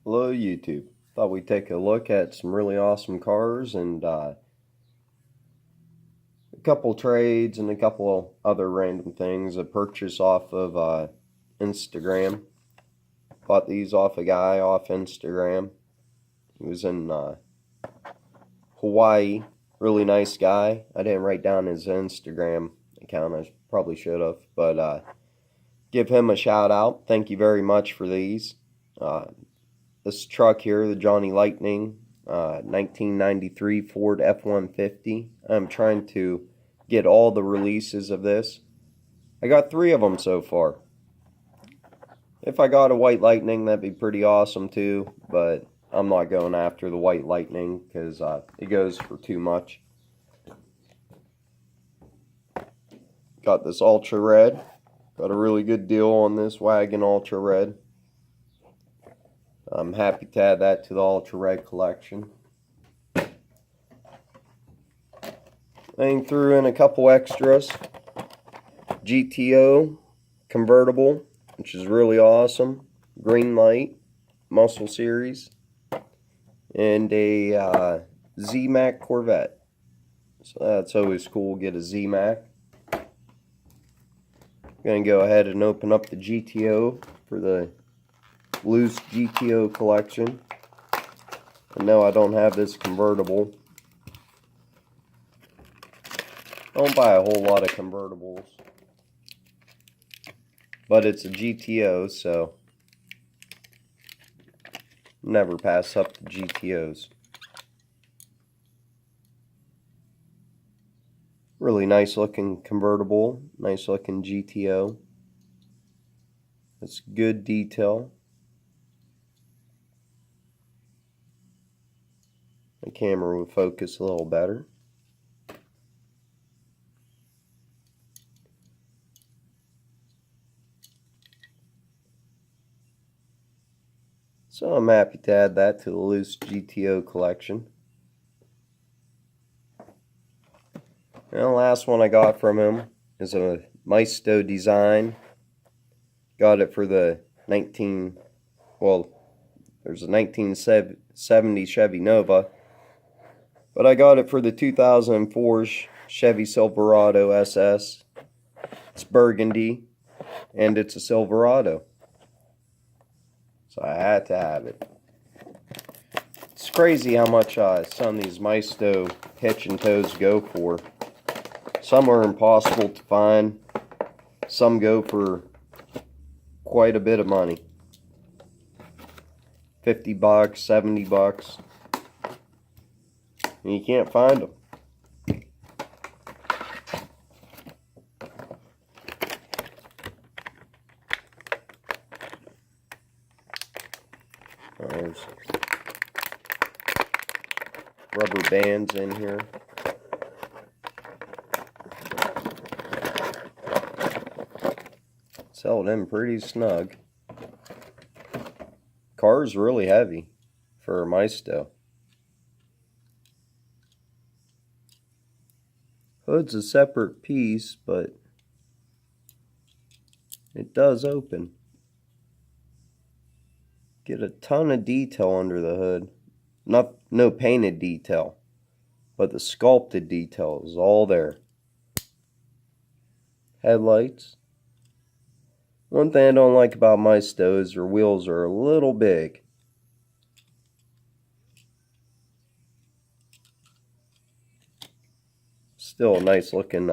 Hello YouTube. Thought we'd take a look at some really awesome cars and a couple trades and a couple other random things. A purchase off of Instagram. Bought these off a guy off Instagram. He was in Hawaii. Really nice guy. I didn't write down his Instagram account. I probably should have. But give him a shout out. Thank you very much for these. This truck here, the Johnny Lightning, 1993 Ford F-150. I'm trying to get all the releases of this. I got 3 of them so far. If I got a White Lightning, that'd be pretty awesome too, but I'm not going after the White Lightning because it goes for too much. Got this Ultra Red. Got a really good deal on this wagon Ultra Red. I'm happy to add that to the Ultra Red collection. Then threw in a couple extras. GTO convertible, which is really awesome. Green light, muscle series. And a Z-Mac Corvette. So that's always cool, get a Z-Mac. Gonna go ahead and open up the GTO for the loose GTO collection. And no, I don't have this convertible. I don't buy a whole lot of convertibles, but it's a GTO, so never pass up the GTOs. Really nice looking convertible, nice looking GTO. It's good detail. The camera will focus a little better. So I'm happy to add that to the loose GTO collection. And the last one I got from him is a Maisto design. Got it for the there's a 1970 Chevy Nova. But I got it for the 2004 Chevy Silverado SS. It's burgundy, and it's a Silverado. So I had to have it. It's crazy how much some of these Maisto hitch and tows go for. Some are impossible to find. Some go for quite a bit of money. $50, $70. And you can't find them. There's rubber bands in here. It's held in pretty snug. Car's really heavy for a Maisto. Hood's a separate piece, but it does open. Get a ton of detail under the hood. No painted detail, but the sculpted detail is all there. Headlights. One thing I don't like about Maisto is their wheels are a little big. Still a nice looking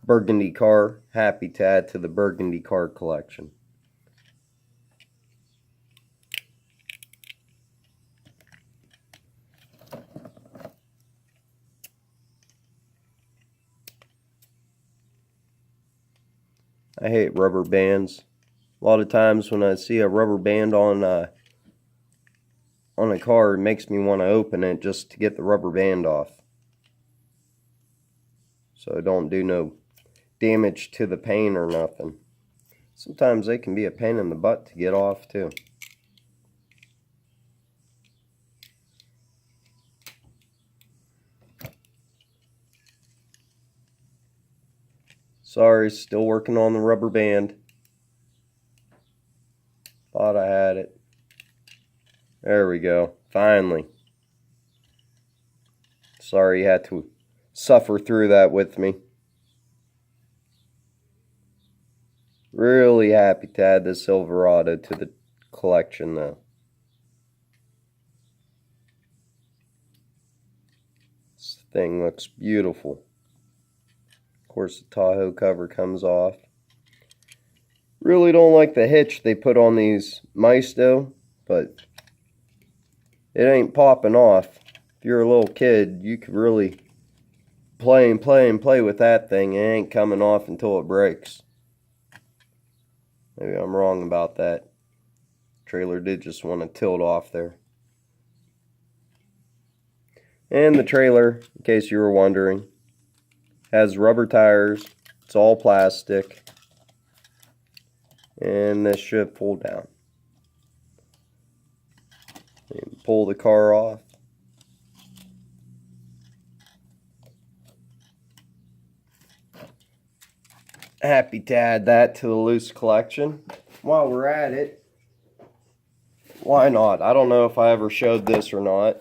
burgundy car. Happy to add to the burgundy car collection. I hate rubber bands. A lot of times when I see a rubber band on a car, it makes me want to open it just to get the rubber band off. So don't do no damage to the paint or nothing. Sometimes they can be a pain in the butt to get off too. Sorry, still working on the rubber band. Thought I had it. There we go. Finally. Sorry you had to suffer through that with me. Really happy to add the Silverado to the collection though. This thing looks beautiful. Of course the Tahoe cover comes off. Really don't like the hitch they put on these Maisto, but it ain't popping off. If you're a little kid, you could really play and play and play with that thing. It ain't coming off until it breaks. Maybe I'm wrong about that. Trailer did just want to tilt off there. And the trailer, in case you were wondering, has rubber tires. It's all plastic. And this should pull down. And pull the car off. Happy to add that to the loose collection. While we're at it, why not? I don't know if I ever showed this or not.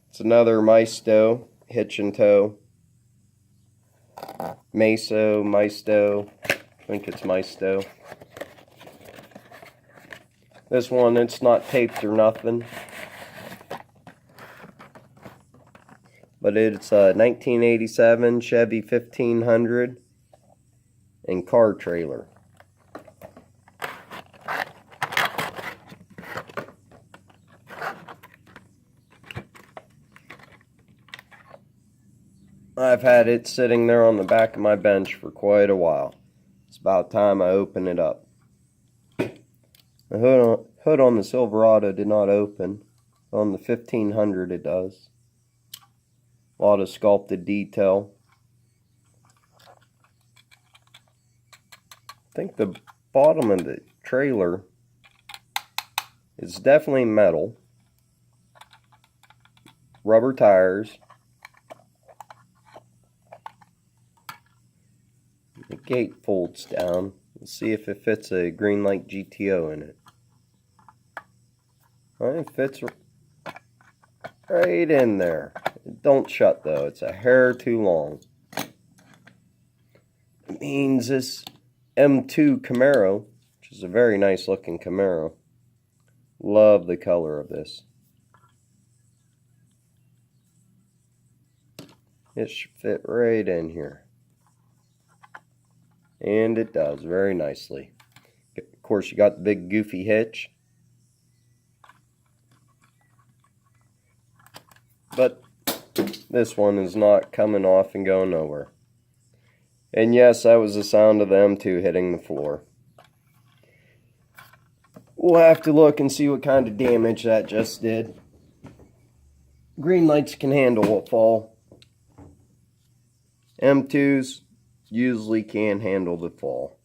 It's another Maisto hitch and tow. Maisto. I think it's Maisto. This one, it's not taped or nothing. But it's a 1987 Chevy 1500 and car trailer. I've had it sitting there on the back of my bench for quite a while. It's about time I open it up. The hood on the Silverado did not open. On the 1500 it does. A lot of sculpted detail. I think the bottom of the trailer is definitely metal. Rubber tires. The gate folds down. Let's see if it fits a Greenlight GTO in it. It fits right in there. It don't shut though. It's a hair too long. It means this M2 Camaro, which is a very nice looking Camaro. Love the color of this. It should fit right in here. And it does very nicely. Of course, you got the big goofy hitch. But this one is not coming off and going nowhere. And yes, that was the sound of the M2 hitting the floor. We'll have to look and see what kind of damage that just did. Greenlights can handle a fall. M2s usually can handle the fall.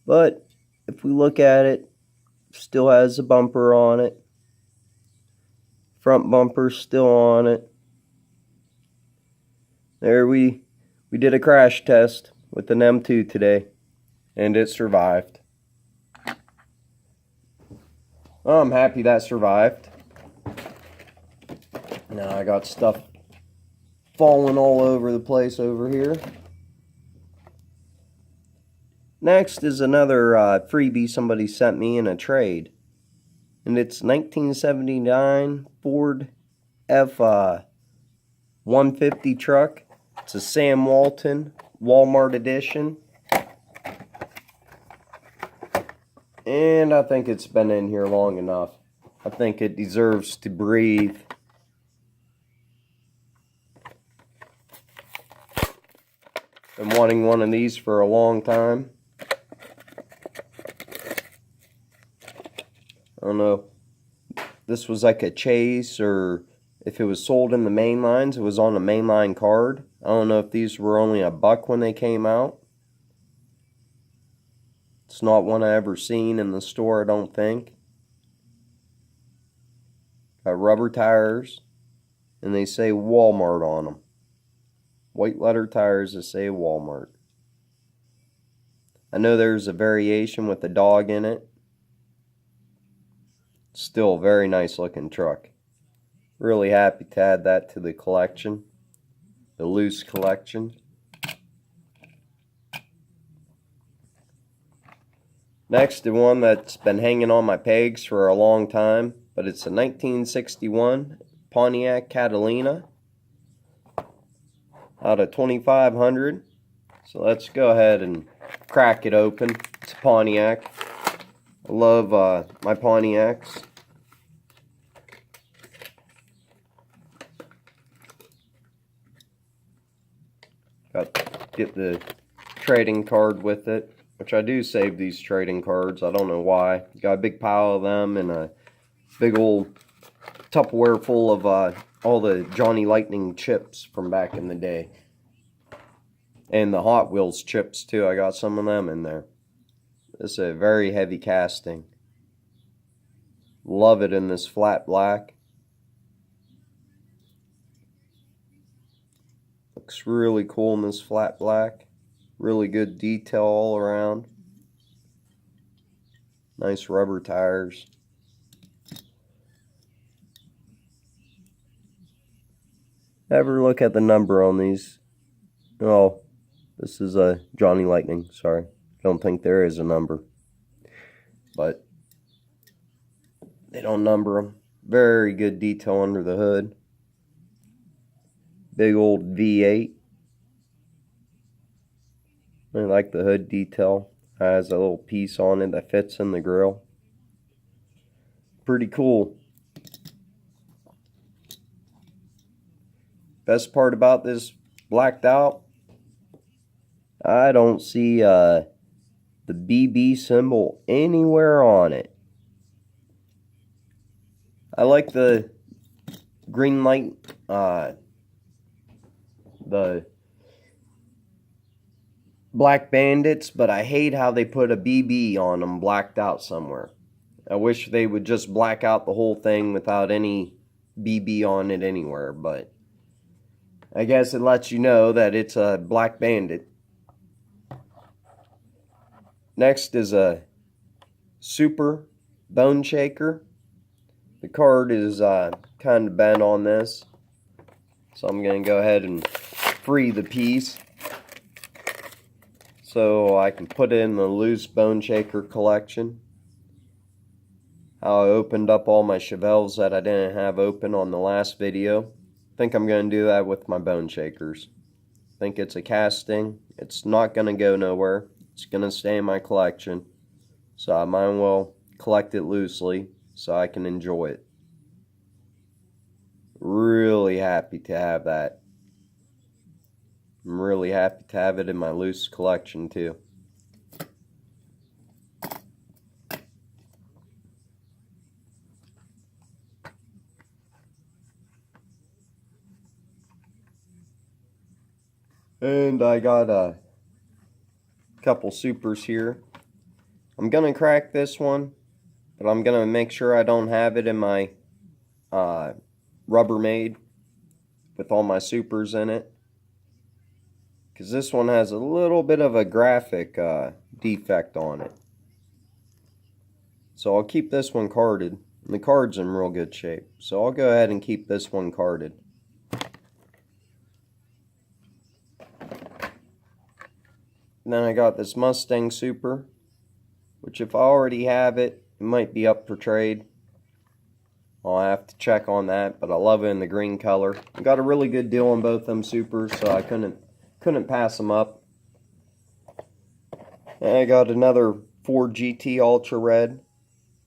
But if we look at it, still has a bumper on it. Front bumper still on it. There we did a crash test with an M2 today, and it survived. I'm happy that survived. Now I got stuff falling all over the place over here. Next is another freebie somebody sent me in a trade. And it's 1979 Ford F-150 truck. It's a Sam Walton Walmart edition. And I think it's been in here long enough. I think it deserves to breathe. Been wanting one of these for a long time. I don't know if this was like a chase or if it was sold in the main lines. It was on a mainline card. I don't know if these were only $1 when they came out. It's not one I ever seen in the store, I don't think. Got rubber tires, and they say Walmart on them. White letter tires that say Walmart. I know there's a variation with a dog in it. Still a very nice looking truck. Really happy to add that to the collection, the loose collection. Next, the one that's been hanging on my pegs for a long time, but it's a 1961 Pontiac Catalina out of 2500. So let's go ahead and crack it open. It's a Pontiac. I love my Pontiacs. Get the trading card with it, which I do save these trading cards. I don't know why. Got a big pile of them and a big old Tupperware full of all the Johnny Lightning chips from back in the day. And the Hot Wheels chips too. I got some of them in there. This is a very heavy casting. Love it in this flat black. Looks really cool in this flat black. Really good detail all around. Nice rubber tires. Ever look at the number on these? Oh, this is a Johnny Lightning. Sorry. Don't think there is a number. But they don't number them. Very good detail under the hood. Big old V8. I like the hood detail. It has a little piece on it that fits in the grill. Pretty cool. Best part about this blacked out, I don't see the BB symbol anywhere on it. I like the green light, the Black Bandits, but I hate how they put a BB on them blacked out somewhere. I wish they would just black out the whole thing without any BB on it anywhere, but I guess it lets you know that it's a Black Bandit. Next is a Super Bone Shaker. The card is kind of bent on this, so I'm going to go ahead and free the piece so I can put it in the loose Bone Shaker collection. How I opened up all my Chevelles that I didn't have open on the last video. I think I'm going to do that with my Bone Shakers. I think it's a casting. It's not going to go nowhere. It's going to stay in my collection. So I might as well collect it loosely so I can enjoy it. Really happy to have that. I'm really happy to have it in my loose collection too. And I got a couple supers here. I'm gonna crack this one, but I'm gonna make sure I don't have it in my Rubbermaid with all my supers in it, because this one has a little bit of a graphic defect on it. So I'll keep this one carded. And the card's in real good shape, so I'll go ahead and keep this one carded. And then I got this Mustang Super, which if I already have it, it might be up for trade. I'll have to check on that, but I love it in the green color. I got a really good deal on both them Supers, so I couldn't pass them up. And I got another Ford GT Ultra Red.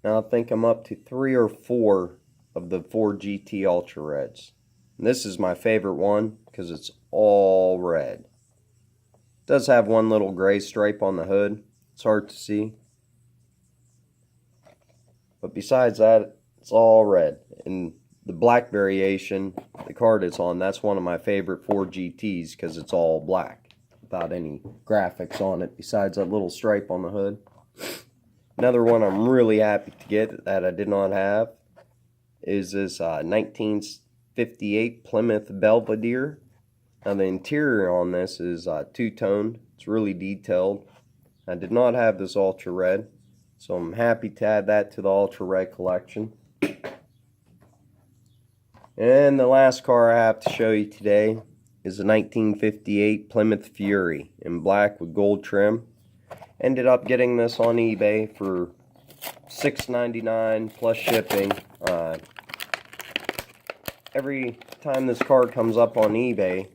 Now I think I'm up to 3 or 4 of the Ford GT Ultra Reds. And this is my favorite one because it's all red. It does have one little gray stripe on the hood. It's hard to see. But besides that, it's all red. And the black variation, the card it's on, that's one of my favorite Ford GTs because it's all black without any graphics on it besides that little stripe on the hood. Another one I'm really happy to get that I did not have is this 1958 Plymouth Belvedere. Now the interior on this is two-toned. It's really detailed. I did not have this ultra red. So I'm happy to add that to the Ultra Red collection. And the last car I have to show you today is a 1958 Plymouth Fury in black with gold trim. Ended up getting this on eBay for $6.99 plus shipping. Every time this car comes up on eBay,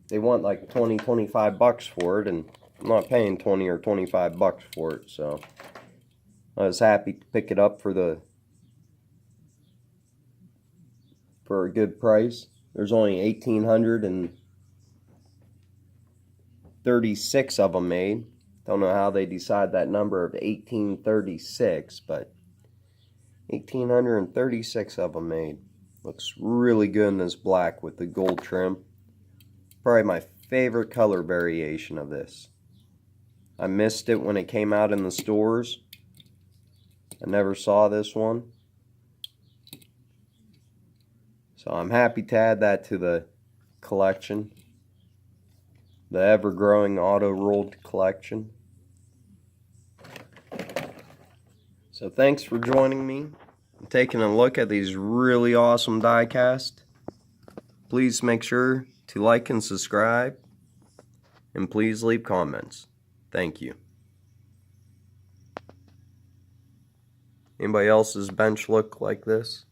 they want like 25 bucks for it, and I'm not paying 20 or 25 bucks for it, so I was happy to pick it up for a good price. There's only 1,836 of them made. Don't know how they decide that number of 1836, but 1,836 of them made. Looks really good in this black with the gold trim. Probably my favorite color variation of this. I missed it when it came out in the stores. I never saw this one. So I'm happy to add that to the collection. The ever-growing auto-rolled collection. So thanks for joining me and taking a look at these really awesome diecast. Please make sure to like and subscribe, and please leave comments. Thank you. Anybody else's bench look like this?